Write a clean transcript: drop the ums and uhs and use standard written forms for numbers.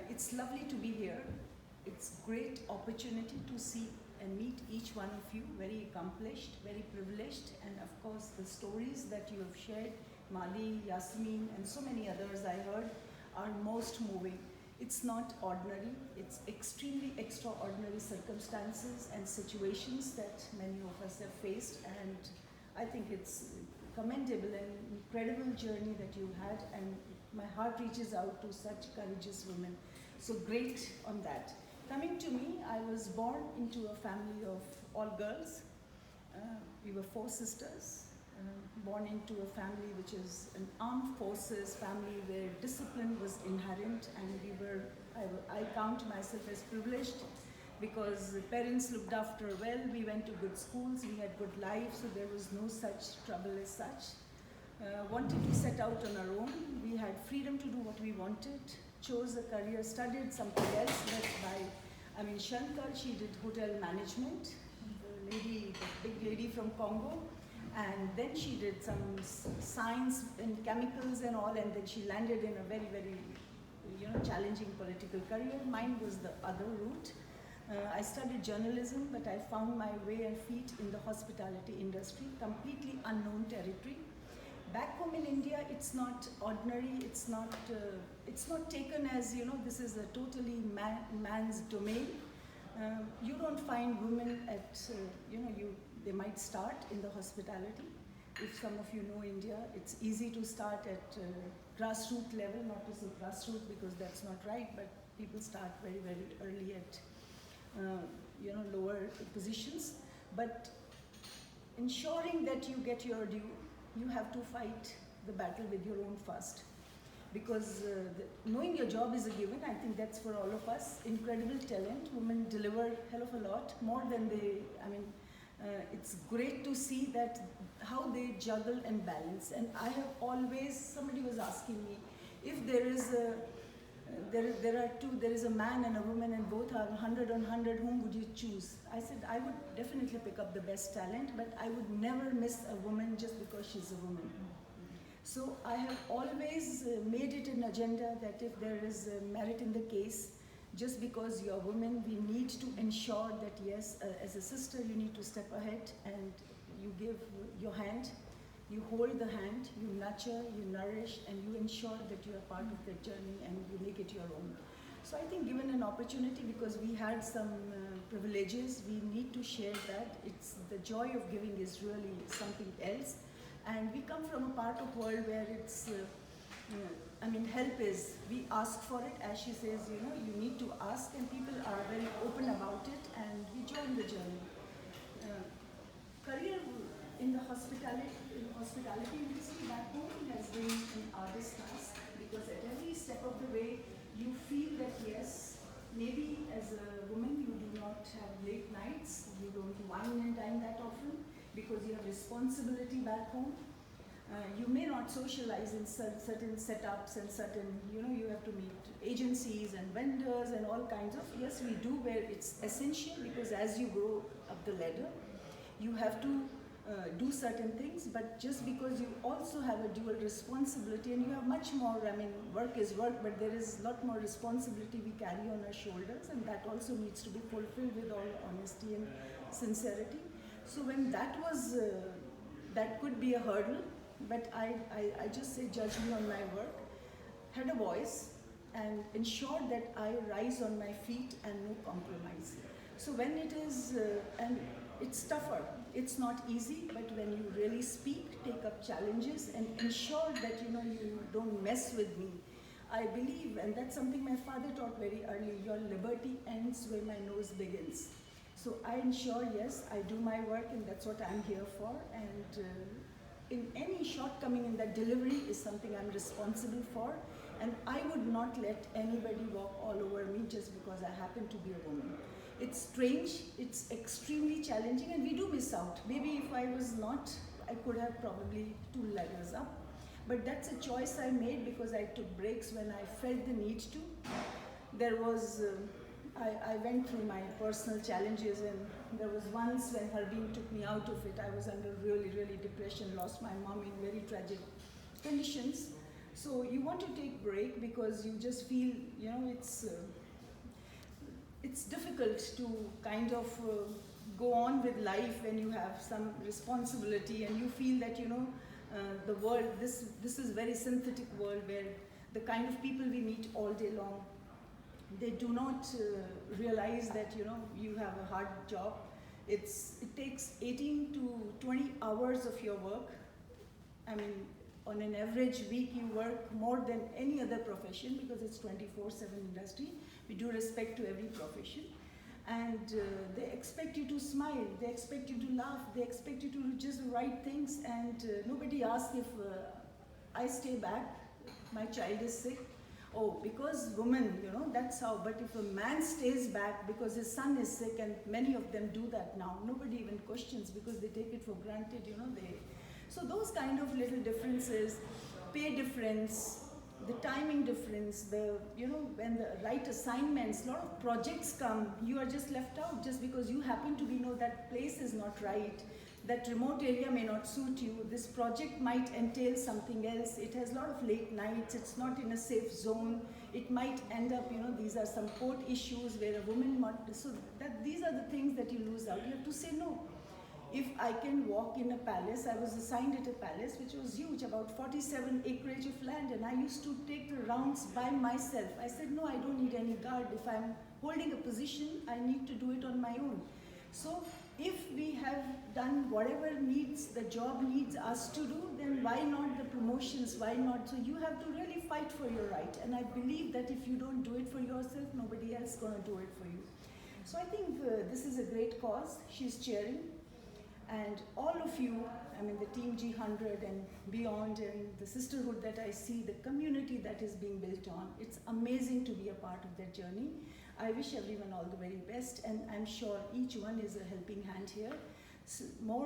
It's lovely to be here. It's great opportunity to see and meet each one of you, very accomplished, very privileged, and of course the stories that you have shared, Mali, Yasmin, and so many others I heard, are most moving. It's not ordinary, it's extremely extraordinary circumstances and situations that many of us have faced, and I think it's commendable and incredible journey that you had, and my heart reaches out to such courageous women. So great on that. Coming to me, I was born into a family of all girls. We were 4 sisters, born into a family which is an armed forces family where discipline was inherent, and I count myself as privileged because parents looked after well, we went to good schools, we had good lives, so there was no such trouble as such. Wanted to set out on our own, we had freedom to do what we wanted, chose a career, studied something else led by, Shankar, she did hotel management, the big lady from Congo, and then she did some science and chemicals and all, and then she landed in a very, very, challenging political career. Mine was the other route. I studied journalism, but I found my way and feet in the hospitality industry, completely unknown territory. Back home in India, it's not ordinary, it's not taken as, this is a totally man's domain. You don't find women at, they might start in the hospitality. If some of you know India, it's easy to start at grassroots level, not to say grassroots because that's not right, but people start very, very early at lower positions, but ensuring that you get your due, you have to fight the battle with your own first. Because knowing your job is a given, I think that's for all of us. Incredible talent, women deliver hell of a lot, more than it's great to see that how they juggle and balance. And I have always, somebody was asking me, if there is there is a man and a woman and both are 100 on 100, whom would you choose? I said I would definitely pick up the best talent, but I would never miss a woman just because she's a woman. So I have always made it an agenda that if there is merit in the case, just because you're a woman, we need to ensure that yes, as a sister, you need to step ahead and you give your hand. You hold the hand, you nurture, you nourish, and you ensure that you are part of the journey and you make it your own. So I think given an opportunity, because we had some privileges, we need to share that. It's the joy of giving is really something else. And we come from a part of world where it's, help is, we ask for it, as she says, you need to ask, and people are very open about it, and we join the journey. Career in the hospitality industry back home has been an artist's task, because at every step of the way you feel that yes, maybe as a woman you do not have late nights, you don't wine and dine that often because you have responsibility back home. You may not socialize in certain setups and certain, you have to meet agencies and vendors and all kinds of, yes we do, where it's essential because as you grow up the ladder, you have to do certain things, but just because you also have a dual responsibility and you have much more, work is work, but there is a lot more responsibility we carry on our shoulders, and that also needs to be fulfilled with all honesty and sincerity. So when that was, that could be a hurdle, but I just say judge me on my work, had a voice, and ensure that I rise on my feet and no compromise. So when it is, and it's tougher, it's not easy, but when you really speak, take up challenges and ensure that you don't mess with me. I believe, and that's something my father taught very early, your liberty ends where my nose begins. So I ensure, yes, I do my work and that's what I'm here for, and in any shortcoming in that delivery is something I'm responsible for, and I would not let anybody walk all over me just because I happen to be a woman. It's strange, it's extremely challenging, and we do miss out. Maybe if I was not, I could have probably 2 ladders up. But that's a choice I made because I took breaks when I felt the need to. There was, I went through my personal challenges, and there was once when Harbeen took me out of it. I was under really, really depression, lost my mom in very tragic conditions. So you want to take break because you just feel, it's difficult to kind of go on with life when you have some responsibility and you feel that the world, this is very synthetic world where the kind of people we meet all day long, they do not realize that you have a hard job. It takes 18 to 20 hours of your work. I mean, on an average week you work more than any other profession because it's 24/7 industry. We do respect to every profession. And they expect you to smile, they expect you to laugh, they expect you to do just the right things, and nobody asks if I stay back, my child is sick. Oh, because women, that's how. But if a man stays back because his son is sick, and many of them do that now, nobody even questions because they take it for granted, So those kind of little differences, pay difference, the timing difference, when the right assignments, a lot of projects come, you are just left out just because you happen to be, that place is not right, that remote area may not suit you, this project might entail something else, it has a lot of late nights, it's not in a safe zone, it might end up, these are some court issues where a woman so that these are the things that you lose out. You have to say no. If I can walk in a palace, I was assigned at a palace which was huge, about 47 acreage of land, and I used to take the rounds by myself. I said, no, I don't need any guard. If I'm holding a position, I need to do it on my own. So if we have done whatever the job needs us to do, then why not the promotions, why not? So you have to really fight for your right. And I believe that if you don't do it for yourself, nobody else is going to do it for you. So I think this is a great cause she's chairing. And all of you, the Team G100 and beyond, and the sisterhood that I see, the community that is being built on, it's amazing to be a part of that journey. I wish everyone all the very best, and I'm sure each one is a helping hand here. So more